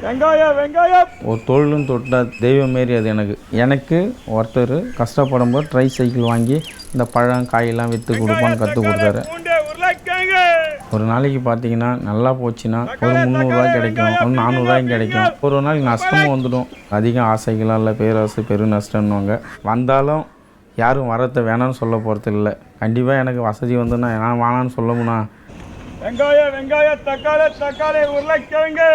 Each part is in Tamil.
வெங்காயம் வெங்காயம் ஒரு தொழிலும் தொட்டால் தெய்வம் மாரி அது எனக்கு ஒருத்தர் கஷ்டப்படும் போது ட்ரை சைக்கிள் வாங்கி இந்த பழம் காயெல்லாம் விற்று கொடுப்பான்னு கற்றுக் கொடுத்தாரு. ஒரு நாளைக்கு பார்த்தீங்கன்னா நல்லா போச்சுன்னா ஒரு 300ரூவா கிடைக்கும், ஒரு 400ரூவாய்க்கு கிடைக்கும். ஒரு நாளைக்கு நஷ்டமும் வந்துடும். அதிகம் ஆசைகளாக இல்லை, பேராசை பெரு நஷ்டம்னுவாங்க. வந்தாலும் யாரும் வரத்தை வேணான்னு சொல்ல போகிறது இல்லை. கண்டிப்பாக எனக்கு வசதி வந்துன்னா நான் வேணான்னு சொல்லணும்னா வெங்காயம் வெங்காயம் தக்காளி தக்காளி உருளைக்கிழங்கு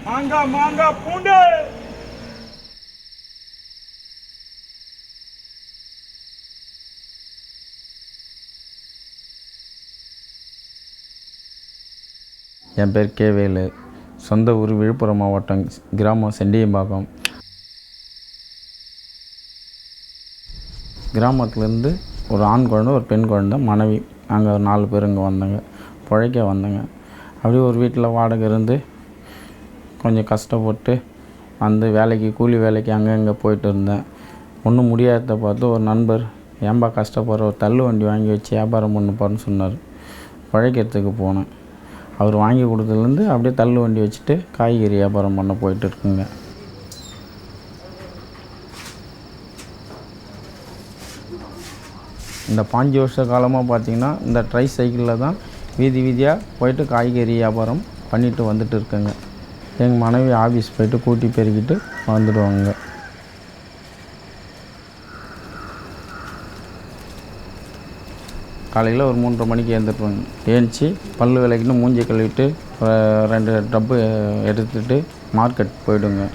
மாங்காய் மாங்காய் பூண்டு. என் பேர் கேவேலு. சொந்த ஊர் விழுப்புரம் மாவட்டம், கிராமம் செண்டியம்பாக்கம். கிராமத்துலேருந்து ஒரு ஆண் குழந்தை ஒரு பெண் குழந்தை மனைவி, நாங்கள் ஒரு 4 பேர் இங்கே வந்தோங்க, பிழைக்க வந்தோங்க. அப்படியே ஒரு வீட்டில் வாடகை இருந்து கொஞ்சம் கஷ்டப்பட்டு வந்து வேலைக்கு கூலி வேலைக்கு அங்கே இங்கே போயிட்டு இருந்தேன். ஒன்றும் முடியாத பார்த்து ஒரு நண்பர் ஏன்பா கஷ்டப்படுற, ஒரு தள்ளு வண்டி வாங்கி வச்சு வியாபாரம் பண்ணுப்பாருன்னு சொன்னார். பிழைக்கிறதுக்கு போனேன். அவர் வாங்கி கொடுத்ததுலேருந்து அப்படியே தள்ளு வண்டி வச்சுட்டு காய்கறி வியாபாரம் பண்ண போயிட்டு இருக்குங்க. இந்த 5 வருஷ காலமாக பார்த்திங்கன்னா இந்த ட்ரை சைக்கிளில் தான் வீதி வீதியாக போயிட்டு காய்கறி வியாபாரம் பண்ணிட்டு வந்துட்டு இருக்கேங்க. எங்கள் மனைவி ஆஃபீஸ் போயிட்டு கூட்டி பெருக்கிட்டு வந்துடுவாங்க. காலையில் ஒரு 3:30 மணிக்கு எழுந்துட்டுவாங்க. ஏந்திச்சு பல் விளக்கிட்டு மூஞ்சி கழுவிட்டு 2 டப்பு எடுத்துகிட்டு மார்க்கெட் போய்டுங்க.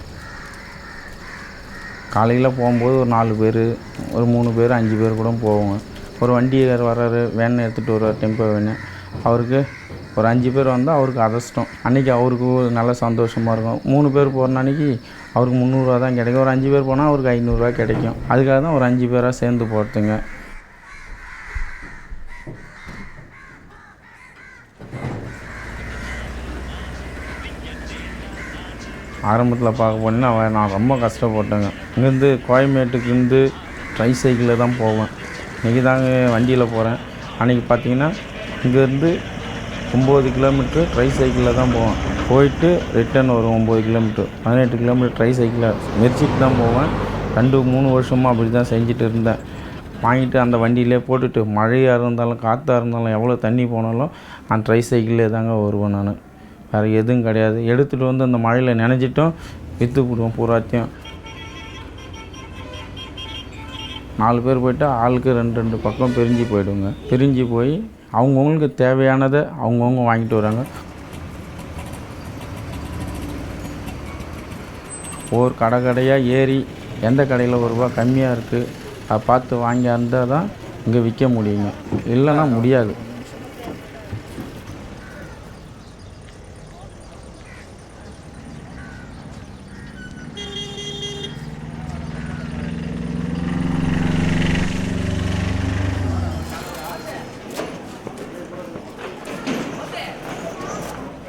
காலையில் போகும்போது ஒரு 4 பேர், ஒரு 3 பேர் 5 பேர் கூட போவோங்க. ஒரு வண்டியார் வர்றாரு, வேன் எடுத்துகிட்டு வருவார், டெம்போ வேனு. அவருக்கு ஒரு 5 பேர் வந்தால் அவருக்கு அதிர்ஷ்டம். அன்றைக்கி அவருக்கு நல்ல சந்தோஷமாக இருக்கும். 3 பேர் போகிற அன்றைக்கி அவருக்கு 300ரூவா தான் கிடைக்கும். ஒரு 5 பேர் போனால் அவருக்கு 500ரூவா கிடைக்கும். அதுக்காக தான் ஒரு 5 பேராக சேர்ந்து போகிறதுங்க. ஆரம்பத்தில் பார்க்க போனீங்கன்னா நான் ரொம்ப கஷ்டப்பட்டேங்க. இங்கேருந்து கோயம்பேட்டுக்கு ட்ரை சைக்கிளில் தான் போவேன். இன்றைக்கி தாங்க வண்டியில் போகிறேன். அன்றைக்கி பார்த்திங்கன்னா இங்கேருந்து 9 கிலோமீட்ரு ட்ரை சைக்கிளில் தான் போவேன். போயிட்டு ரிட்டன் ஒரு 9 கிலோமீட்ரு, 18 கிலோமீட்டர் ட்ரை சைக்கிளில் மெரிச்சிட்டு தான் போவேன். 2-3 வருஷமாக அப்படி தான் செஞ்சுட்டு இருந்தேன். வாங்கிட்டு அந்த வண்டியிலே போட்டுட்டு மழையாக இருந்தாலும் காற்றாக இருந்தாலும் எவ்வளோ தண்ணி போனாலும் அந்த ட்ரை சைக்கிளே தாங்க வருவேன். நான் வேறு எதுவும் கிடையாது. எடுத்துகிட்டு வந்து அந்த மழையில் நினைச்சிட்டும் விற்று போடுவோம் பூராத்தையும். 4 பேர் போய்ட்டு ஆளுக்கு 2 பக்கம் பிரிஞ்சு போய்டுங்க. பிரிஞ்சு போய் அவங்கவுங்களுக்கு தேவையானதை அவங்கவுங்க வாங்கிட்டு வராங்க. ஒவ்வொரு கடையாக ஏறி எந்த கடையில் ₹1 கம்மியாக இருக்குது அதை பார்த்து வாங்கி இருந்தால் தான் இங்கே விற்க முடியுங்க, இல்லைன்னா முடியாது.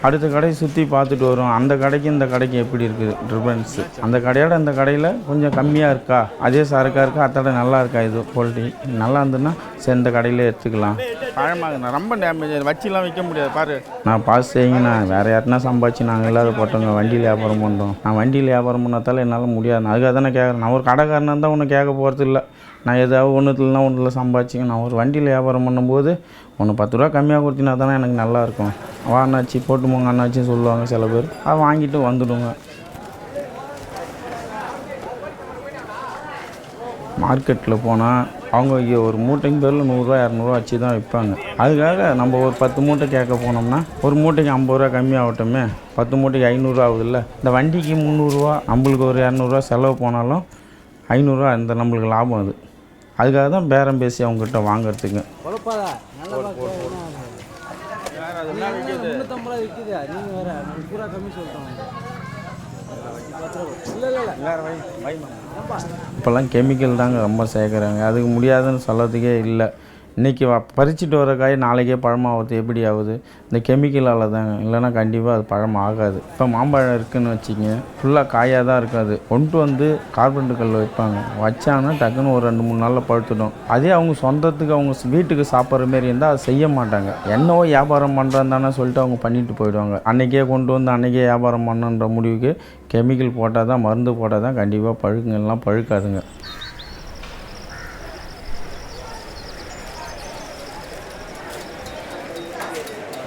அடுத்த கடையை சுற்றி பார்த்துட்டு வரும். அந்த கடைக்கு இந்த கடைக்கு எப்படி இருக்குது டிஃப்ரென்ஸு, அந்த கடையோட இந்த கடையில் கொஞ்சம் கம்மியாக இருக்கா, அதே சரக்காக இருக்கா, அத்தோட நல்லா இருக்கா, இது குவாலிட்டி நல்லா இருந்ததுன்னா சரி இந்த கடையிலே எடுத்துக்கலாம். பழமாகண்ணா ரொம்ப டேமேஜ் வச்சுலாம் வைக்க முடியாது. பாரு நான் பாஸ் செய்யுங்கண்ணா, வேறு யாருன்னா சம்பாதிச்சு நாங்கள் இல்லாத போட்டோங்க வண்டியில் வியாபாரம் பண்ணுறோம். நான் வண்டியில் வியாபாரம் பண்ணதால் என்னால் முடியாது. அதுக்காக தானே கேட்குறேன். நான் ஒரு கடைக்காரனாக இருந்தால் ஒன்று கேட்க போகிறது இல்லை. நான் ஏதாவது ஒன்றுல சம்பாதிச்சிங்க. நான் ஒரு வண்டியில் வியாபாரம் பண்ணும்போது ஒன்று ₹10 கம்மியாக கொடுத்தினா தானே எனக்கு நல்லாயிருக்கும். வா அண்ணாச்சி போட்டு போங்க அண்ணாச்சின்னு சொல்லுவாங்க சில பேர். அதை வாங்கிட்டு வந்துடுங்க. மார்க்கெட்டில் போனால் அவங்க ஒரு மூட்டைக்கு பேரில் ₹100-200 வச்சு தான் விற்பாங்க. அதுக்காக நம்ம ஒரு 10 மூட்டை கேட்க போனோம்னா ஒரு மூட்டைக்கு ₹50 கம்மியாகட்டுமே, 10 மூட்டைக்கு ₹500 ஆகுதுல்ல. இந்த வண்டிக்கு ₹300, நம்மளுக்கு ஒரு ₹200 செலவு போனாலும் ₹500 இந்த நம்மளுக்கு லாபம். அது அதுக்காக தான் பேரம் பேசி அவங்ககிட்ட வாங்கிறதுக்கு. இப்போல்லாம் கெமிக்கல் தாங்க ரொம்ப சேர்க்குறாங்க. அதுக்கு முடியாதுன்னு சொல்கிறதுக்கே இல்லை. இன்றைக்கி பறிச்சுட்டு வர காய் நாளைக்கே பழமாகுது. எப்படி ஆகுது? இந்த கெமிக்கலால் தாங்க. இல்லைன்னா கண்டிப்பாக அது பழம் ஆகாது. இப்போ மாம்பழம் இருக்குதுன்னு வச்சுங்க, ஃபுல்லாக காயாக தான் இருக்காது. கொண்டு வந்து கார்பெண்டர் கல் வைப்பாங்க. வச்சாங்கன்னா டக்குன்னு ஒரு 2-3 நாளில் பழுத்துடும். அதே அவங்க சொந்தத்துக்கு அவங்க வீட்டுக்கு சாப்பிட்ற மாரி இருந்தால் அதை செய்ய மாட்டாங்க. என்னவோ வியாபாரம் பண்ணுறான்னு தானே சொல்லிட்டு அவங்க பண்ணிட்டு போயிடுவாங்க. அன்றைக்கே கொண்டு வந்து அன்றைக்கே வியாபாரம் பண்ணுன்ற முடிவுக்கு கெமிக்கல் போட்டால் தான், மருந்து போட்டால் தான் கண்டிப்பாக பழுக்குங்கெல்லாம் பழுக்காதுங்க.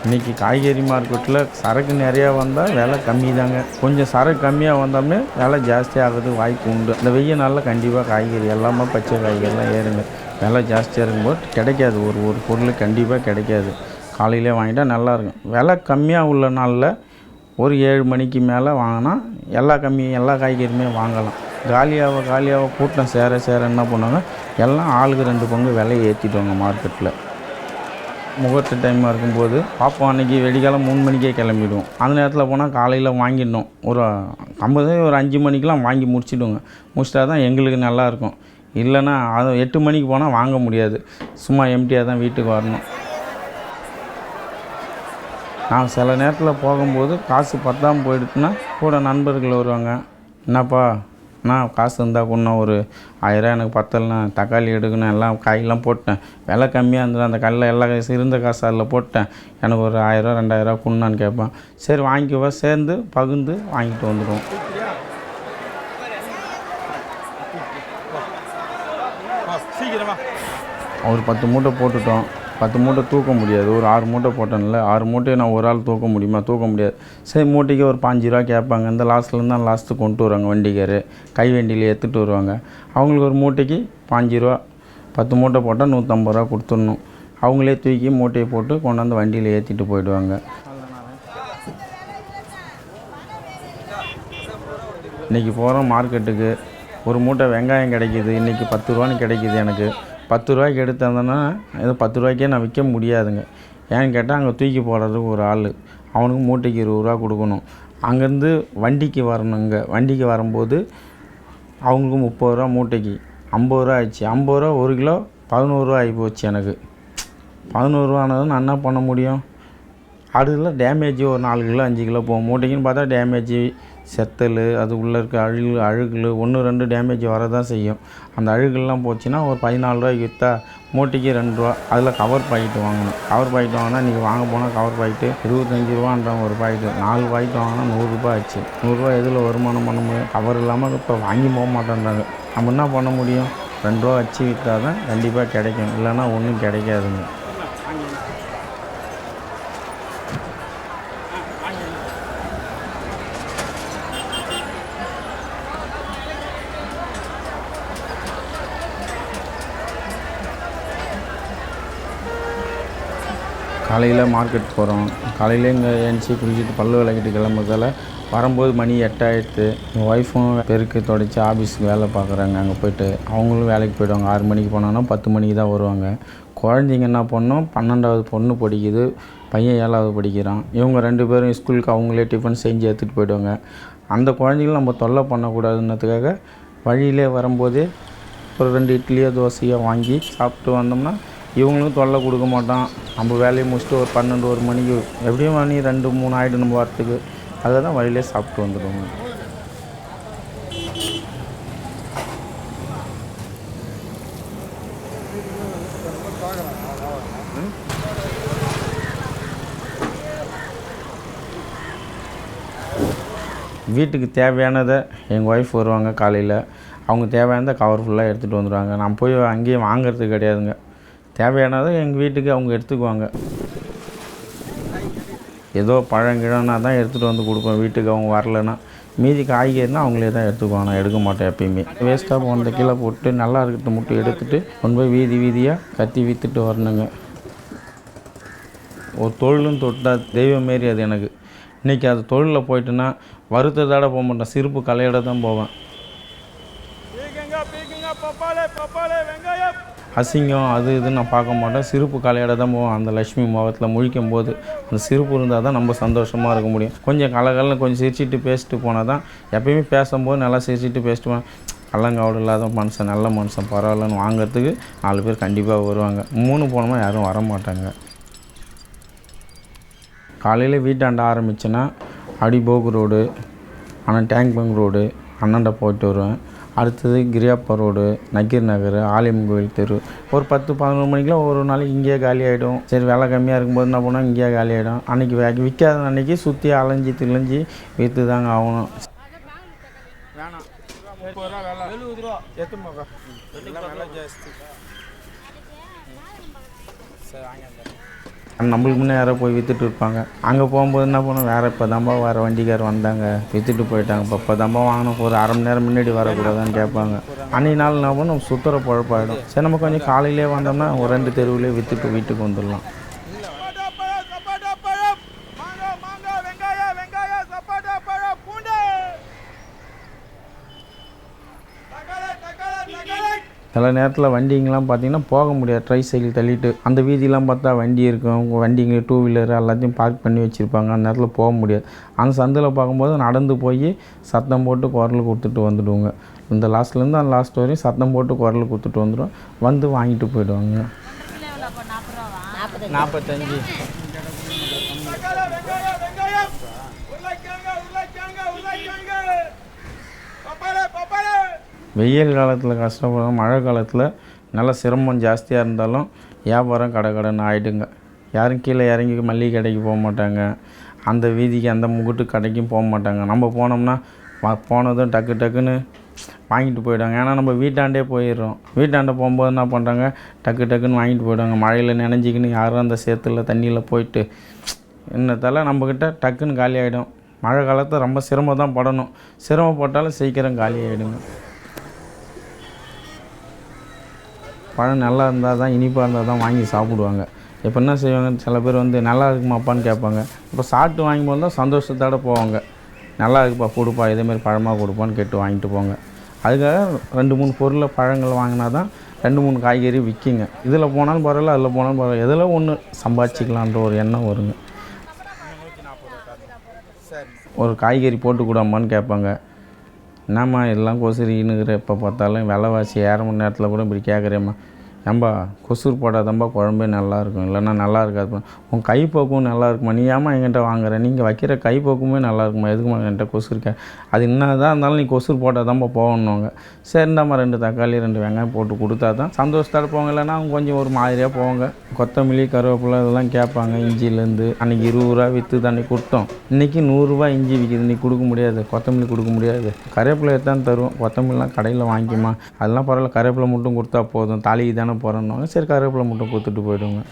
இன்றைக்கி காய்கறி மார்க்கெட்டில் சரக்கு நிறையா வந்தால் விலை கம்மி தாங்க. கொஞ்சம் சரக்கு கம்மியாக வந்தாலுமே விலை ஜாஸ்தியாகிறதுக்கு வாய்ப்பு உண்டு. இந்த வெயில் நாளில் கண்டிப்பாக காய்கறி எல்லாமே பச்சை காய்கறிலாம் ஏறுங்க. விலை ஜாஸ்தியாக இருக்கும்போது கிடைக்காது. ஒரு பொருள் கண்டிப்பாக கிடைக்காது. காலையிலே வாங்கிட்டால் நல்லாயிருக்கும். விலை கம்மியாக உள்ள நாளில் ஒரு 7 மணிக்கு மேலே வாங்கினா எல்லா காய்கறியுமே வாங்கலாம். காலியாக கூட்டம் சேர என்ன பண்ணுவாங்க, எல்லாம் ஆளுக்கு 2 பங்கு விலையை ஏற்றிடுவாங்க மார்க்கெட்டில். முகூர்த்த டைமாக இருக்கும்போது பாப்பா அன்றைக்கி வெடிக்காலம் 3 மணிக்கே கிளம்பிடுவோம். அந்த நேரத்தில் போனால் காலையில் வாங்கிடணும். ஒரு 5 மணிக்கெலாம் வாங்கி முடிச்சிட்டா தான் எங்களுக்கு நல்லாயிருக்கும். இல்லைன்னா அது 8 மணிக்கு போனால் வாங்க முடியாது. சும்மா எம்டியாக தான் வீட்டுக்கு வரணும். நான் சில நேரத்தில் போகும்போது காசு பத்தாமல் போயிடுச்சுன்னா கூட நண்பர்கள் வருவாங்க. என்னப்பா காசு இருந்தால் கொண்டா ஒரு 1000 எனக்கு பத்தலைண்ணா, தக்காளி எடுக்கணும், எல்லாம் காயெல்லாம் போட்டேன், விலை கம்மியாக இருந்தது, அந்த கல்லில் எல்லா காசு இருந்த காசு அதில் போட்டேன், எனக்கு ஒரு 1000 2000 கொண்டான்னு கேட்பேன். சரி வாங்கிக்குவா, சேர்ந்து பகிர்ந்து வாங்கிட்டு வந்துடுவோம். ஒரு 10 மூட்டை போட்டுட்டோம். 10 மூட்டை தூக்க முடியாது. ஒரு 6 மூட்டை போட்டேன்ல, 6 மூட்டையை நான் ஒரு ஆள் தூக்க முடியுமா? தூக்க முடியாது. சரி மூட்டைக்கு ஒரு 5 ரூபா கேட்பாங்க. இந்த லாஸ்ட்லேருந்து தான் லாஸ்ட்டு கொண்டு வருவாங்க வண்டிக்கார். கை வண்டியில் எடுத்துகிட்டு வருவாங்க. அவங்களுக்கு ஒரு மூட்டைக்கு 5 ரூபா. 10 மூட்டை போட்டால் 150 ரூபா கொடுத்துடணும். அவங்களே தூக்கி மூட்டையை போட்டு கொண்டாந்து வண்டியில் ஏற்றிட்டு போயிடுவாங்க. இன்றைக்கி போகிறோம் மார்க்கெட்டுக்கு, ஒரு மூட்டை வெங்காயம் கிடைக்கிது. இன்றைக்கி 10 ரூபான்னு கிடைக்கிது. எனக்கு 10 ரூபாய்க்கு எடுத்தேன்னா ஏதோ 10 ரூபாய்க்கே நான் விற்க முடியாதுங்க. ஏன்னு கேட்டால் அங்கே தூக்கி போடுறதுக்கு ஒரு ஆள், அவனுக்கு மூட்டைக்கு 20 ரூபா கொடுக்கணும். அங்கேருந்து வண்டிக்கு வரணுங்க. வண்டிக்கு வரும்போது அவங்களுக்கு 30 ரூபா மூட்டைக்கு, 50 ரூபா ஆயிடுச்சு. 50 ரூபா 1 கிலோ 11 ரூபா ஆகி போச்சு. எனக்கு 11 ரூபானதும் நான் என்ன பண்ண முடியும்? அடுதில் டேமேஜ் ஒரு 4 கிலோ 5 கிலோ போகும். மூட்டைக்குன்னு பார்த்தா டேமேஜ், செத்தல், அது உள்ளே இருக்க அழுகுகள் 1-2 டேமேஜ் வரதான் செய்யும். அந்த அழுகுலாம் போச்சுன்னா ஒரு 14 ரூபாய்க்கு விற்றா மூட்டைக்கு 2 ரூபா. அதில் கவர் பாக்கெட்டு வாங்கணும். கவர் பாக்கெட் வாங்கினா இன்றைக்கி வாங்க போனால் கவர் பாக்கெட்டு 25 ரூபான்றாங்க ஒரு பாக்கெட்டு. 4 பாக்கெட் வாங்கினா 100 ரூபா ஆச்சு. 100 ரூபா எதில் வருமானம் பண்ண முடியும்? கவர் இல்லாமல் இப்போ வாங்கி போக மாட்டேன்றாங்க. நம்ம என்ன பண்ண முடியும்? 2 ரூபா வச்சு விற்றா தான் கண்டிப்பாக கிடைக்கும். இல்லைன்னா ஒன்றும் கிடைக்காதுங்க. காலையில் மார்க்கெட் போகிறோம். காலையில் இங்கே ஏஞ்சி குளிச்சுட்டு பல்லு விளக்கிட்டு கிளம்புறதால வரும்போது மணி 8 ஆகிடுது. எங்கள் ஒய்ஃபும் பெருக்கு தொடச்சி ஆஃபீஸுக்கு வேலை பார்க்குறாங்க. அங்கே போய்ட்டு அவங்களும் வேலைக்கு போய்டுவாங்க. 6 மணிக்கு போனாங்கன்னா 10 மணிக்கு தான் வருவாங்க. குழந்தைங்க என்ன பண்ணோம், 12வது பொண்ணு படிக்குது, பையன் 7வது படிக்கிறான். இவங்க 2 பேரும் ஸ்கூலுக்கு அவங்களே டிஃபன் செஞ்சு எடுத்துகிட்டு போய்டுவாங்க. அந்த குழந்தைங்கள நம்ம தொல்லை பண்ணக்கூடாதுன்றதுக்காக வழியிலே வரும்போதே ஒரு 2 இட்லியோ தோசையோ வாங்கி சாப்பிட்டு வந்தோம்னா இவங்களுக்கும் தொல்லை கொடுக்க மாட்டோம். நம்ம வேலையை முடிச்சுட்டு ஒரு 12-1 மணிக்கு எப்படியும் மணி 2-3 ஆகிடும் நம்ம வரத்துக்கு. அதை தான் வழியிலே சாப்பிட்டு வந்துடுவோங்க. வீட்டுக்கு தேவையானதை எங்கள் ஒய்ஃப் வருவாங்க காலையில். அவங்க தேவையானதை கவர் ஃபுல்லாக எடுத்துகிட்டு வந்துடுவாங்க. நான் போய் அங்கேயே வாங்கிறது கிடையாதுங்க. தேவையானதை எங்கள் வீட்டுக்கு அவங்க எடுத்துக்குவாங்க. ஏதோ பழங்கிழனா தான் எடுத்துகிட்டு வந்து கொடுப்பேன் வீட்டுக்கு. அவங்க வரலைன்னா மீதி காய்கறினா அவங்களே தான் எடுத்துக்குவாங்க. நான் எடுக்க மாட்டேன் எப்பயுமே. வேஸ்ட்டாக போனதை கீழே போட்டு நல்லா இருக்கிறத மட்டும் எடுத்துகிட்டு கொண்டு போய் வீதியாக கத்தி விற்றுட்டு வரணுங்க. ஒரு தொழிலும் தொட்டால் தெய்வம் மாரி அது எனக்கு. இன்றைக்கி அது தொழிலில் போயிட்டுன்னா வருத்தத்தோட போக மாட்டேன், சிரிப்பு கலையோட தான் போவேன். அசிங்கம் அது இதுன்னு நான் பார்க்க மாட்டேன், சிரிப்பு கலையோட தான் போவேன். அந்த லட்சுமி முகத்தில் முழிக்கும் போது அந்த சிரிப்பு இருந்தால் தான் நம்ம சந்தோஷமாக இருக்க முடியும். கொஞ்சம் கலகலன்னு கொஞ்சம் சிரிச்சிட்டு பேசிட்டு போனால் தான், எப்பயுமே பேசும்போது நல்லா சிரிச்சிட்டு பேசிட்டு போனேன். கள்ளங்காவடு இல்லாத மனுஷன் நல்ல மனுஷன் பரவாயில்லன்னு வாங்கிறதுக்கு 4 பேர் கண்டிப்பாக வருவாங்க. 3 போனோமா யாரும் வர மாட்டாங்க. காலையில் வீட்டாண்ட ஆரம்பிச்சேன்னா அடிபோக் ரோடு, ஆனால் டேங்க் பங்க் ரோடு அண்ணாண்ட போயிட்டு வருவேன். அடுத்தது கிரியாப்பா ரோடு, நக்கீர் நகர், ஆலயம் கோயில் தெரு. ஒரு 10-11 மணிக்கெலாம் ஒரு நாளைக்கு இங்கேயே காலி ஆகிடும். சரி வேலை கம்மியாக இருக்கும்போது என்ன பண்ணால் இங்கேயே காலி ஆகிடும். அன்றைக்கி விற்காத அன்றைக்கி சுற்றி அலைஞ்சி திளைஞ்சி விற்று தாங்க ஆகணும். வேணாம் 30 ரூபா வேலை 70 ரூபா எத்துமாக்கா வேலை ஜாஸ்தி. சரி வாங்க. நம்மளுக்கு முன்னே யாரோ போய் விற்றுட்டு இருப்பாங்க. அங்கே போகும்போது என்ன பண்ணோம், இப்போ தான்ப்பா வேறு வண்டிக்கார் வந்தாங்க விற்றுட்டு போயிட்டாங்க, இப்போ தான்ப்பா வாங்கினோம், ஒரு அரை மணி நேரம் முன்னாடி வரக்கூடாதான்னு கேட்பாங்க. அன்றைக்கி நாள் என்ன பண்ணோம் சுற்றுற பொழப்பாயிடும். சரி நம்ம கொஞ்சம் காலையிலே வந்தோம்னா ஒரு 2 தெருவிலே விற்றுட்டு வீட்டுக்கு வந்துடலாம். சில நேரத்தில் வண்டிங்கெலாம் பார்த்திங்கன்னா போக முடியாது, ட்ரை சைக்கிள் தள்ளிட்டு. அந்த வீதியெலாம் பார்த்தா வண்டி இருக்கும், வண்டிங்க 2 வீலர் எல்லாத்தையும் பார்க் பண்ணி வச்சுருப்பாங்க. அந்த நேரத்தில் போக முடியாது. அந்த சந்தில் பார்க்கும்போது நடந்து போய் சத்தம் போட்டு குரல் கொடுத்துட்டு வந்துடுவோங்க. இந்த லாஸ்ட்லேருந்து அந்த லாஸ்ட் வரையும் சத்தம் போட்டு குரல் கொடுத்துட்டு வந்துடும். வந்து வாங்கிட்டு போயிடுவாங்க. 45. வெயில் காலத்தில் கஷ்டப்படும், மழை காலத்தில் நல்லா சிரமம் ஜாஸ்தியாக இருந்தாலும் வியாபாரம் கடைன்னு ஆகிடுங்க. யாரும் கீழே இறங்கி மல்லிகை கடைக்கு போக மாட்டாங்க, அந்த வீதிக்கு அந்த முகுட்டு கடைக்கும் போக மாட்டாங்க. நம்ம போனோம்னா போனதும் டக்குன்னு வாங்கிட்டு போயிடுவாங்க. ஏன்னா நம்ம வீட்டாண்டே போயிடுறோம். வீட்டாண்டே போகும்போது என்ன பண்ணுறாங்க, டக்குன்னு வாங்கிட்டு போயிடுவாங்க. மழையில் நினைஞ்சிக்கின்னு யாரும் அந்த சேத்துல தண்ணியில் போயிட்டு இன்னத்தால் நம்மக்கிட்ட டக்குன்னு காலி ஆகிடும். மழை காலத்தில் ரொம்ப சிரமம் தான் படணும். சிரமப்பட்டாலும் சீக்கிரம் காலி ஆகிடுங்க. பழம் நல்லா இருந்தால் தான், இனிப்பாக இருந்தால் தான் வாங்கி சாப்பிடுவாங்க. இப்போ என்ன செய்வாங்க, சில பேர் வந்து நல்லா இருக்குமாப்பான்னு கேட்பாங்க. இப்போ சாப்பிட்டு வாங்கி போது தான் சந்தோஷத்தோடு போவாங்க. நல்லா இருக்குப்பா கொடுப்பா, இதேமாரி பழமாக கொடுப்பான்னு கேட்டு வாங்கிட்டு போங்க. அதுக்காக 2-3 பொருளில் பழங்கள் வாங்கினா தான் 2-3 காய்கறி விற்கிங்க. இதில் போனாலும் பரவாயில்ல, அதில் போனாலும் பரவாயில்ல, எதில் ஒன்று சம்பாதிச்சிக்கலான்ற ஒரு எண்ணம் வருங்க. ஒரு காய்கறி போட்டு கூடாமான்னு கேட்பாங்க. என்னம்மா எல்லாம் கொசுரின்னுக்கிற, எப்போ பார்த்தாலும் விலைவாசி ஏற மணி நேரத்தில் கூட இப்படி கேட்குறேம்மா. ஏம்பா கொசுறு போடாதம்பா குழம்பே நல்லாயிருக்கும், இல்லைன்னா நல்லா இருக்காது. உன் கைப்போக்கும் நல்லா இருக்குமா, நீ ஏமா என்கிட்ட வாங்குற, நீங்கள் வைக்கிற கைப்போக்குமே நல்லா இருக்குமா, எதுக்குமா என்கிட்ட கொசுருக்க, அது என்ன தான் இருந்தாலும் நீ கொசுறு போட்டாதான்ப்பா போகணுங்க. சரிண்டாம்மா 2 தக்காளி 2 வெங்காயம் போட்டு கொடுத்தா தான் சந்தோஷத்தோட போவாங்க. இல்லைன்னா அவங்க கொஞ்சம் ஒரு மாதிரியாக போவாங்க. கொத்தமல்லி கருவேப்பிலை இதெல்லாம் கேட்பாங்க. இஞ்சிலேருந்து அன்றைக்கி 20 ரூபா விற்று தண்ணி கொடுத்தோம், இன்றைக்கி 100 ரூபா இஞ்சி விற்கிது, இன்றைக்கி கொடுக்க முடியாது. கொத்தமல்லி கொடுக்க முடியாது, கருவேப்பிலை தான் தருவோம். கொத்தமல்லாம் கடையில் வாங்கிக்குமா, அதெல்லாம் பரவாயில்ல, கருவேப்பிலை மட்டும் கொடுத்தா போதும், தாலிக்கு தானே போகிறோன்னு. சரி கருவேப்பிலை மட்டும் கொடுத்துட்டு போய்டுவோங்க.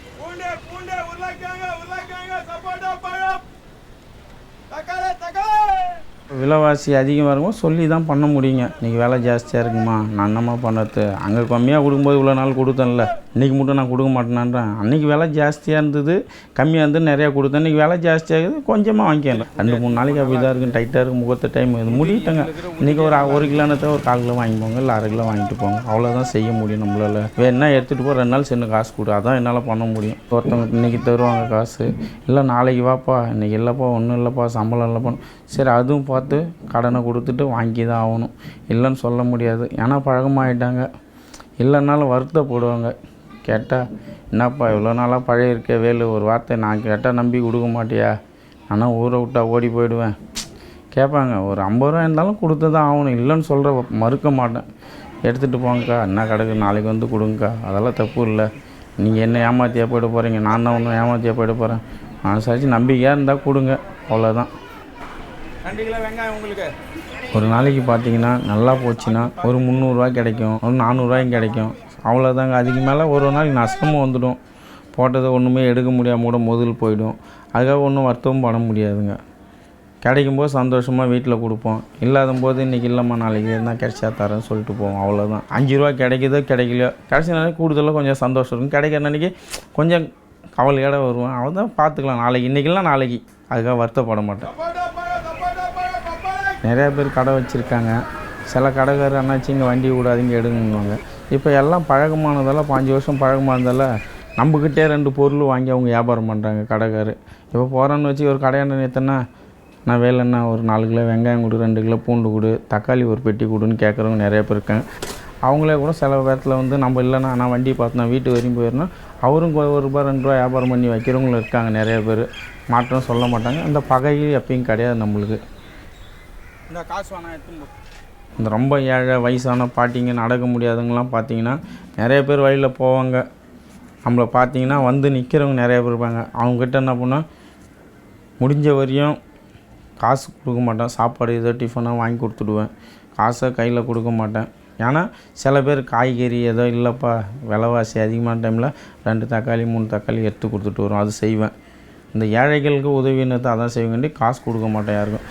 விலைவாசி அதிகமாக இருக்கும்போது சொல்லி தான் பண்ண முடியுங்க. இன்றைக்கி விலை ஜாஸ்தியாக இருக்குமா, நான் என்னம்மா பண்ணுறது, அங்கே கம்மியாக கொடுக்கும்போது இவ்வளோ நாள் கொடுத்தேன்ல, இன்றைக்கி மட்டும் நான் கொடுக்க மாட்டேனான்றேன். அன்றைக்கி விலை ஜாஸ்தியாக இருந்தது, கம்மியாக இருந்து நிறையா கொடுத்தேன். இன்றைக்கி விலை ஜாஸ்தியாகுது, கொஞ்சமாக வாங்கிக்கலாம். 2-3 நாளைக்கு அப்படி தான் இருக்குது, டைட்டாக இருக்குது, முகூர்த்த டைம் இது முடிவிட்டங்க. இன்றைக்கி ஒரு 1 கிலோன்னு ஒரு 1/4 கிலோ வாங்கிப்போங்க, இல்லை 1/2 கிலோ வாங்கிட்டு போங்க. அவ்வளோதான் செய்ய முடியும் நம்மளால். வேணா எடுத்துகிட்டு போ, 2 நாள் சின்ன காசு கொடு, அதான் என்னால் பண்ண முடியும். ஒருத்தவங்க இன்றைக்கி தருவாங்க காசு, இல்லை நாளைக்கு வாப்பா, இன்றைக்கி இல்லைப்பா, ஒன்றும் இல்லைப்பா, சம்பளம் இல்லைப்பா. சரி அதுவும் பார்த்து கடனை கொடுத்துட்டு வாங்கி தான் ஆகணும், இல்லைன்னு சொல்ல முடியாது. ஏன்னா பழக்கமாகிட்டாங்க. இல்லைன்னாலும் வருத்தப்படுவாங்க. கேட்டால் என்னப்பா இவ்வளோ நாளாக பழைய இருக்க வேலு, ஒரு வார்த்தை நான் கேட்டால் நம்பி கொடுக்க மாட்டியா, ஆனால் ஊரை விட்டா ஓடி போயிடுவேன் கேட்பாங்க. ஒரு 50 ரூபா இருந்தாலும் கொடுத்து தான் ஆகணும், இல்லைன்னு சொல்கிற மறுக்க மாட்டேன். எடுத்துகிட்டு போங்கக்கா, என்ன கிடக்கு, நாளைக்கு வந்து கொடுங்கக்கா, அதெல்லாம் தப்பு இல்லை. நீங்கள் என்ன ஏமாற்றியா போய்ட்டு போகிறீங்க, நான் தான் ஒன்றும் ஏமாற்றியா போய்ட்டு போகிறேன். மனசாச்சு நம்பிக்கையாக இருந்தால் கொடுங்க, அவ்வளோதான். 2 கிலோ வெங்காயம் உங்களுக்கு ஒரு நாளைக்கு பார்த்தீங்கன்னா நல்லா போச்சுன்னா ஒரு 300 ரூபாய் கிடைக்கும், ஒரு 400 ரூபாய்க்கும் கிடைக்கும், அவ்வளோதாங்க. அதுக்கு மேலே ஒரு நாளைக்கு நஷ்டமும் வந்துடும். போட்டதை ஒன்றுமே எடுக்க முடியாமல் கூட முதல் போயிடும். அதுக்காக ஒன்றும் வருத்தமும் பண்ண முடியாதுங்க. கிடைக்கும்போது சந்தோஷமாக வீட்டில் கொடுப்போம், இல்லாத போது இன்றைக்கி இல்லைம்மா நாளைக்கு இருந்தால் கிடைச்சா தரேன்னு சொல்லிட்டு போவோம், அவ்வளோதான். 5 ரூபா கிடைக்குதோ கிடைக்கலையோ, கிடைச்ச நாளைக்கு கூடுதலாக கொஞ்சம் சந்தோஷம் இருக்கும். கிடைக்கிற அன்றைக்கி கொஞ்சம் கவலையோடு வருவேன், அவ்வளோதான், பார்த்துக்கலாம் நாளைக்கு, இன்றைக்கிலாம் நாளைக்கு, அதுக்காக வருத்தப்பட மாட்டேன். நிறையா பேர் கடை வச்சுருக்காங்க. சில கடைக்காரர் என்னாச்சு இங்கே வண்டி விடாதீங்க எடுங்கன்னுவாங்க. இப்போ எல்லாம் பழக்கமானதெல்லாம் 5 வருஷம் பழக்கமானதால் நம்மக்கிட்டே 2 பொருள் வாங்கி அவங்க வியாபாரம் பண்ணுறாங்க கடைக்காரர். இப்போ போகிறோன்னு வச்சு ஒரு கடையாண்ட நிறுத்தினா நான் வேலைன்னா ஒரு 4 கிலோ வெங்காயம் கொடு, 2 கிலோ பூண்டு கொடு, தக்காளி ஒரு பெட்டி கொடுன்னு கேட்குறவங்க நிறைய பேர் இருக்காங்க. அவங்களே கூட சில பேரத்தில் வந்து நம்ம இல்லைன்னா நான் வண்டி பார்த்தோன்னா வீட்டு வரையும் போயிடனா அவரும் ₹1 ₹2 வியாபாரம் பண்ணி வைக்கிறவங்களும் இருக்காங்க நிறைய பேர். மாற்றம் சொல்ல மாட்டாங்க. அந்த பகை எப்பயும் கிடையாது நம்மளுக்கு. இந்த காசு வேணாம் எடுத்துன்னு இந்த ரொம்ப ஏழை வயசான பாட்டிங்க நடக்க முடியாதவங்களாம் பார்த்தீங்கன்னா நிறைய பேர் வழியில் போவாங்க. நம்மளை பார்த்தீங்கன்னா வந்து நிற்கிறவங்க நிறைய பேர் இருப்பாங்க. அவங்ககிட்ட என்ன பண்ணால் முடிஞ்ச வரையும் காசு கொடுக்க மாட்டேன். சாப்பாடு ஏதோ டிஃபனாக வாங்கி கொடுத்துடுவேன். காசை கையில் கொடுக்க மாட்டேன். ஏன்னா சில பேர் காய்கறி ஏதோ இல்லைப்பா விலைவாசி அதிகமான டைமில் 2 தக்காளி 3 தக்காளி எடுத்து கொடுத்துட்டு வரும். அது செய்வேன். இந்த ஏழைகளுக்கு உதவின்னு அதான் செய்ய வேண்டி காசு கொடுக்க மாட்டேன் யாருக்கும்.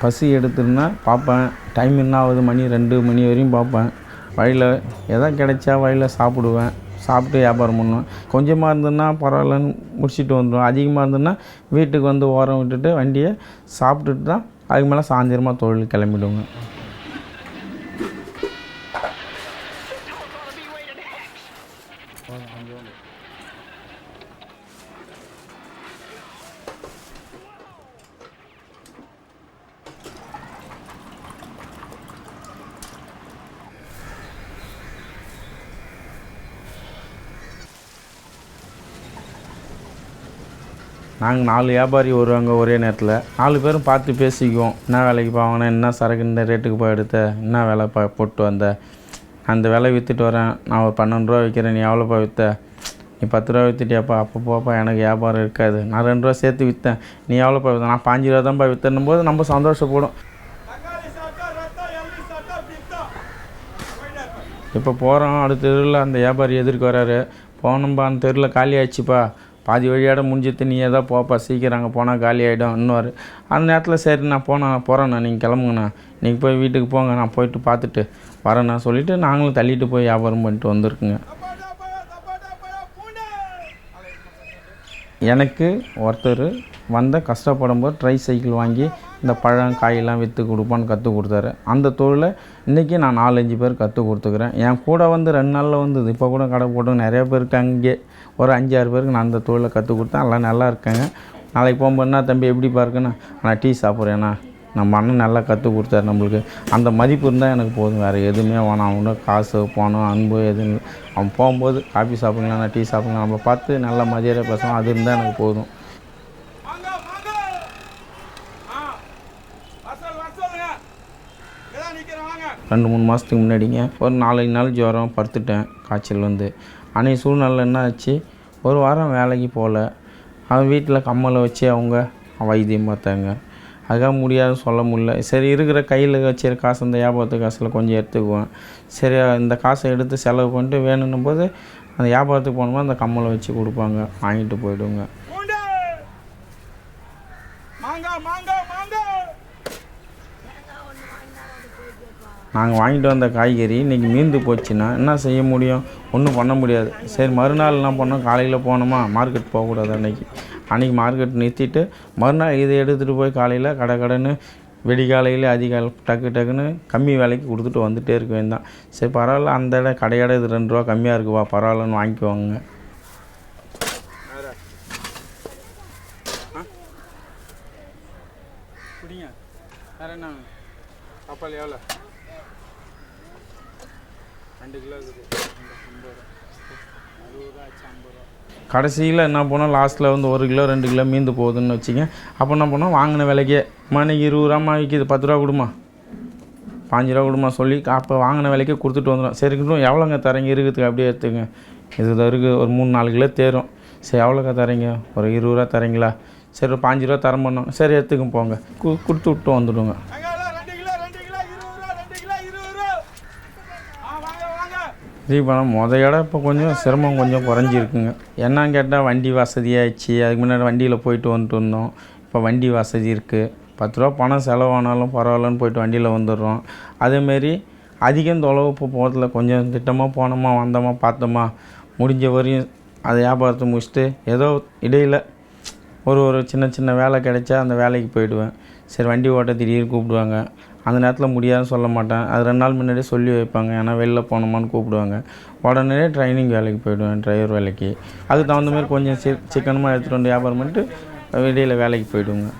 பசி எடுத்துருந்தா பார்ப்பேன். டைம் என்ன ஆகுது, மணி 2 மணி வரையும் பார்ப்பேன். வழியில் எதா கிடைச்சா வழியில் சாப்பிடுவேன். சாப்பிட்டு வியாபாரம் பண்ணுவேன். கொஞ்சமாக இருந்ததுன்னா பரவாயில்லன்னு முடிச்சுட்டு வந்துடுவேன். அதிகமாக இருந்ததுன்னா வீட்டுக்கு வந்து ஓரம் விட்டுட்டு வண்டியை சாப்பிட்டுட்டு தான் அதுக்கு மேலே சாயந்தரமாக தொழில் கிளம்பிடுவேங்க. நாங்கள் 4 வியாபாரி வருவாங்க ஒரே நேரத்தில். 4 பேரும் பார்த்து பேசிக்குவோம். என்ன வேலைக்கு போவாங்கன்னா என்ன சரக்கு இந்த ரேட்டுக்கு போய் எடுத்த, என்ன வேலை போட்டு வந்த, அந்த விலை விற்றுட்டு வரேன், நான் ஒரு ₹12 விற்கிறேன், நீ எவ்வளோப்பா விற்ற, நீ ₹10 விற்றுட்டியாப்பா, அப்போ போப்பா எனக்கு வியாபாரம் இருக்காது, நான் ₹2 சேர்த்து விற்றேன், நீ எவ்வளோப்பா விற்ற, நான் ₹5 தான்ப்பா விற்றணும் போது நம்ம சந்தோஷப்படும். இப்போ போகிறோம் அடுத்த தெருவில் அந்த வியாபாரி எதிர்க்கு வராரு. போனோம்பா அந்த தெருவில் காலி ஆயிடுச்சுப்பா, பாதி வழியாட முடிஞ்சிட்டு நீ ஏதோ போப்பா சீக்கிரம் அங்கே போனால் காலி ஆகிடும் இன்னொரு. அந்த நேரத்தில் சரி நான் போகிறேண்ணா நீங்கள் கிளம்புங்கண்ணா, நீங்கள் போய் வீட்டுக்கு போங்க, நான் போயிட்டு பார்த்துட்டு வரேண்ணா சொல்லிவிட்டு நாங்களும் தள்ளிட்டு போய் வியாபாரம் பண்ணிட்டு வந்திருக்குங்க. எனக்கு ஒருத்தர் வந்த கஷ்டப்படும் போது ட்ரை சைக்கிள் வாங்கி இந்த பழம் காயெல்லாம் விற்று கொடுப்பான்னு கற்றுக் கொடுத்தாரு. அந்த தொழிலை இன்றைக்கி நான் 4-5 பேர் கற்றுக் கொடுத்துக்கிறேன். என் கூட வந்து 2 நாளில் வந்தது. இப்போ கூட கடை போட்டு நிறைய பேருக்கு அங்கே ஒரு 5-6 பேருக்கு நான் அந்த தொழிலை கற்றுக் கொடுத்தேன். எல்லாம் நல்லா இருக்காங்க. நாளைக்கு போகும்போதுனா தம்பி எப்படிப்பா இருக்குண்ணா, நான் டீ சாப்பிட்றேண்ணா, நம்ம அண்ணன் நல்லா கற்றுக் கொடுத்தாரு. நம்மளுக்கு அந்த மதிப்பு இருந்தால் எனக்கு போதும், வேறு எதுவுமே வேணாம். அவனோட காசு போனோம் அன்பு எதுவும். அவன் போகும்போது காஃபி சாப்பிட்லாம், டீ சாப்பிட்லாம், நம்ம பார்த்து நல்ல மதியாதை பேசுவோம், அது இருந்தால் எனக்கு போதும். 2-3 மாதத்துக்கு முன்னாடிங்க ஒரு 4 நாள் ஜுரம் படுத்துட்டேன், காய்ச்சல் வந்து. அன்றைக்கி சூழ்நிலை என்ன ஆச்சு, ஒரு வாரம் வேலைக்கு போகல. அவன் வீட்டில் கம்மலை வச்சு அவங்க வைத்தியம் பார்த்தாங்க. அதுக்காக முடியாதுன்னு சொல்ல முடியல. சரி இருக்கிற கையில் வச்சுருக்க காசு இந்த வியாபாரத்து காசில் கொஞ்சம் எடுத்துக்குவேன். சரி இந்த காசை எடுத்து செலவு பண்ணிட்டு வேணுன்னும் போது அந்த வியாபாரத்துக்கு போனோம்னா அந்த கம்மலை வச்சு கொடுப்பாங்க, வாங்கிட்டு போய்டுவோங்க. நாங்கள் வாங்கிட்டு வந்த காய்கறி இன்றைக்கி மீந்து போச்சுன்னா என்ன செய்ய முடியும், ஒன்றும் பண்ண முடியாது. சரி மறுநாள் என்ன பண்ணோம், காலையில் போனோமா மார்க்கெட் போகக்கூடாது. அன்றைக்கி மார்க்கெட் நிறுத்திட்டு மறுநாள் இதை எடுத்துகிட்டு போய் காலையில் கடைன்னு வெடிகாலையில் அதிகாலை டக்குன்னு கம்மி விலைக்கு கொடுத்துட்டு வந்துகிட்டே இருக்க வேண்டாம். சரி பரவாயில்ல, அந்த கடையோட இது ₹2 கம்மியாக இருக்குவா, பரவாயில்லன்னு வாங்கிக்குவாங்க. வேறு என்ன கப்பல் எவ்வளோ 2 கிலோ இருக்குது, கடைசியில் என்ன பண்ணோம், லாஸ்ட்டில் வந்து 1 கிலோ 2 கிலோ மீந்து போகுதுன்னு வச்சுங்க. அப்போ என்ன பண்ணோம், வாங்கின விலைக்கே மணிக்கு ₹20 விற்கிது, ₹10 கொடுமா, ₹5 கொடுமா சொல்லி அப்போ வாங்கின விலைக்கே கொடுத்துட்டு வந்துடும். சரி இருக்கட்டும், எவ்வளோங்க தரீங்க இருக்குதுக்கு அப்படியே எடுத்துங்க, இது இருக்குது ஒரு 3-4 கிலோ தேரும். சரி எவ்வளோக்கா தரீங்க, ஒரு ₹20 தரீங்களா, சரி ஒரு ₹5 தரம் பண்ணோம், சரி எடுத்துக்க போங்க, கொடுத்து விட்டு வந்துடுங்க. தீபம் முதையோட இப்போ கொஞ்சம் சிரமம் கொஞ்சம் குறைஞ்சிருக்குங்க. என்னன்னு கேட்டால் வண்டி வசதியாகிடுச்சு. அதுக்கு முன்னாடி வண்டியில் போயிட்டு வந்துட்டு இருந்தோம். இப்போ வண்டி வசதி இருக்குது. ₹10 பணம் செலவானாலும் பரவாயில்லன்னு போயிட்டு வண்டியில் வந்துடுறோம். அதேமாரி அதிகம் தொலைவு இப்போ போகிறதுல கொஞ்சம் திட்டமாக போனோமா வந்தோமா பார்த்தோமா முடிஞ்ச வரையும் அதை வியாபாரத்தை முடிச்சுட்டு ஏதோ இடையில் ஒரு சின்ன வேலை கிடைச்சா அந்த வேலைக்கு போயிடுவேன். சரி வண்டி ஓட்ட திடீர்னு கூப்பிடுவாங்க, அந்த நேரத்தில் முடியாதுன்னு சொல்ல மாட்டேன். அது 2 நாள் முன்னாடியே சொல்லி வைப்பாங்க. ஏன்னா வெளில போனோமான்னு கூப்பிடுவாங்க. உடனே ட்ரைனிங் வேலைக்கு போய்டுவேன், டிரைவர் வேலைக்கு. அதுக்கு தகுந்த மாதிரி கொஞ்சம் சிக்கனமாக எடுத்துகிட்டு வந்து வியாபாரம் பண்ணிட்டு வெளியில் வேலைக்கு போய்டுவோங்க.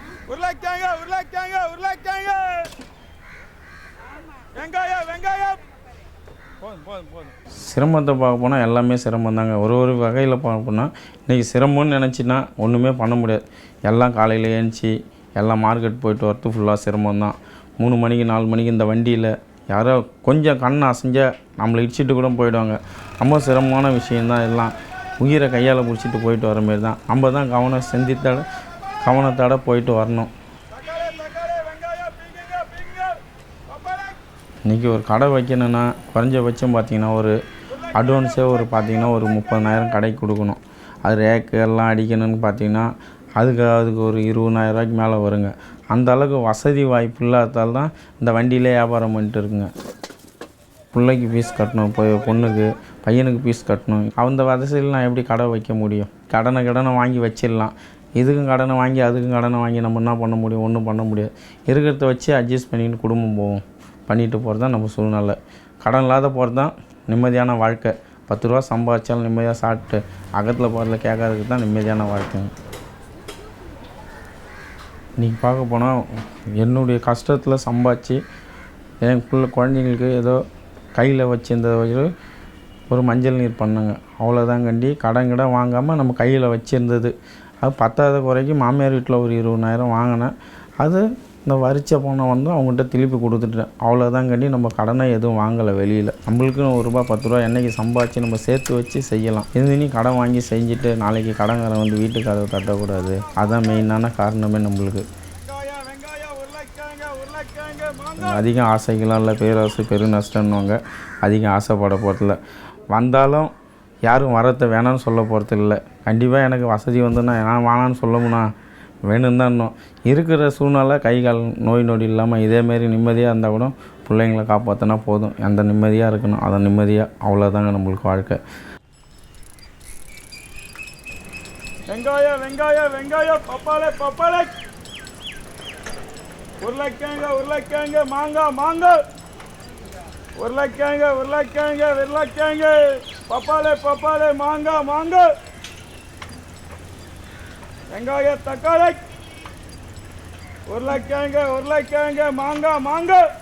சிரமத்தை பார்க்க போனால் எல்லாமே சிரமம் தாங்க. ஒரு வகையில் பார்க்க போனால் இன்றைக்கி சிரமம்னு நினச்சின்னா ஒன்றுமே பண்ண முடியாது. எல்லாம் காலையில் ஏஞ்சி எல்லாம் மார்க்கெட் போய்ட்டு வரது ஃபுல்லாக சிரமம் தான். 3 மணிக்கு 4 மணிக்கு இந்த வண்டியில் யாரோ கொஞ்சம் கண் அசைஞ்சா நம்மளை இடிச்சிட்டு கூட போயிடுவாங்க. ரொம்ப சிரமமான விஷயந்தான். எல்லாம் உயிரை கையால் பிடிச்சிட்டு போயிட்டு வர மாரி தான். நம்ம தான் கவனத்தோட போயிட்டு வரணும். இன்றைக்கி ஒரு கடை வைக்கணுன்னா குறைஞ்சபட்சம் பார்த்திங்கன்னா ஒரு அட்வான்ஸே பார்த்திங்கன்னா ஒரு 30,000 கடைக்கு கொடுக்கணும். அது ரேக்கு எல்லாம் அடிக்கணும்னு பார்த்திங்கன்னா அதுக்கு ஒரு 20,000 ரூபாய்க்கு மேலே வருங்க. அந்த அளவுக்கு வசதி வாய்ப்பு இல்லாததால் தான் இந்த வண்டியிலே வியாபாரம் பண்ணிட்டு இருக்குங்க. பிள்ளைக்கு ஃபீஸ் கட்டணும், பொண்ணுக்கு பையனுக்கு ஃபீஸ் கட்டணும். அந்த வசதியில் நான் எப்படி கடை வைக்க முடியும்? கடனை வாங்கி வச்சிடலாம். இதுக்கும் கடனை வாங்கி அதுக்கும் கடனை வாங்கி நம்ம என்ன பண்ண முடியும்? ஒன்றும் பண்ண முடியாது. இருக்கிறத வச்சு அட்ஜஸ்ட் பண்ணிட்டு குடும்பம் போவோம். பண்ணிட்டு போகிறது தான் நம்ம சூழ்நிலை. கடன் இல்லாத போகிறது தான் நிம்மதியான வாழ்க்கை. 10 ரூபா சம்பாதிச்சாலும் நிம்மதியாக சாப்பிட்டு அகத்தில் போகிறதுல கேட்கறதுக்கு தான் நிம்மதியான வாழ்க்கைங்க. இன்றைக்கி பார்க்க போனால் என்னுடைய கஷ்டத்தில் சம்பாதிச்சு என் குழந்தைங்களுக்கு ஏதோ கையில் வச்சுருந்த ஒரு மஞ்சள் நீர் பண்ணுங்க, அவ்வளோதான் கண்டி. கடன் வாங்காமல் நம்ம கையில் வச்சுருந்தது. அது பத்தாத குறைக்கு மாமியார் வீட்டில் ஒரு 20,000 வாங்கினேன். அது இந்த வரிச்ச பணம் அவங்ககிட்ட திருப்பி கொடுத்துட்டேன். அவ்வளோதான் கண்டி. நம்ம கடனை எதுவும் வாங்கலை வெளியில். நம்மளுக்குன்னு ₹1 10 ரூபா என்றைக்கு சம்பாதிச்சு நம்ம சேர்த்து வச்சு செய்யலாம். நீ கடன் வாங்கி செஞ்சுட்டு நாளைக்கு கடன்காரன் வீட்டுக்கு கதவை தட்டக்கூடாது. அதுதான் மெயினான காரணமே நம்மளுக்கு. அதிகம் ஆசைகளாம் இல்லை, பேராசை பெரு நஷ்டம்னுவாங்க. அதிகம் ஆசைப்பட போகிறதில்ல. வந்தாலும் யாரும் வரத்தை வேணான்னு சொல்ல போகிறது இல்லை. கண்டிப்பாக எனக்கு வசதி வந்துன்னா நான் வேணான்னு சொல்லமுன்னா வேணும் தான். இன்னும் இருக்கிற சூழ்நிலை கை கால் நோய் நொடி இல்லாமல் இதேமாரி நிம்மதியாக இருந்தால் கூட பிள்ளைங்களை காப்பாற்றினா போதும். அந்த நிம்மதியாக இருக்கணும், அதை நிம்மதியாக. அவ்வளோதாங்க நம்மளுக்கு வாழ்க்கை. வெங்காயம் பப்பாளை உருளைக்கிழங்கு மாங்காய் உருளைக்கிழங்கு பப்பாளை மாங்காய் வெங்காயம் தக்காளி உருளைக்கிழங்கு மாங்காய்